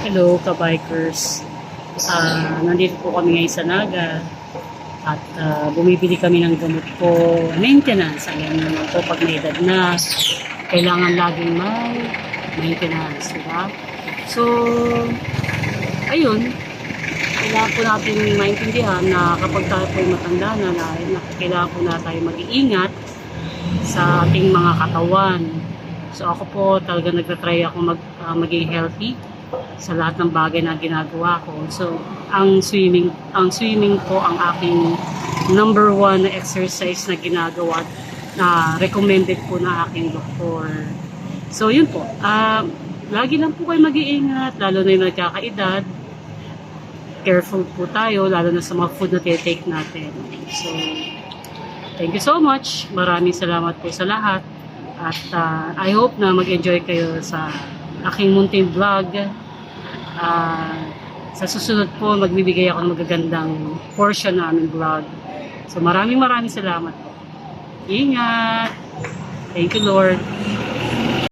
Hello, ka-bikers. Nandito po kami ngayon sa Naga at bumibili kami ng gamot po, maintenance. Alam naman po, pag may edad na, kailangan laging may maintenance, diba? So, ayun, kailangan po natin maintindihan na kapag tayo po matanda na kailangan po na tayo mag-iingat sa ating mga katawan. So, ako po talaga nagtatry ako maging healthy sa lahat ng bagay na ginagawa ko. So, ang swimming po ang aking number one na exercise na ginagawa na recommended po na aking doktor. So, yun po. Lagi lang po kayo mag-iingat, lalo na yung nagkakaedad. Careful po tayo, lalo na sa mga food na take natin. So, thank you so much. Maraming salamat po sa lahat. At I hope na mag-enjoy kayo sa aking munting vlog. Sa susunod po, magbibigay ako ng magagandang portion na aming vlog. So maraming salamat po. Ingat! Thank you, Lord.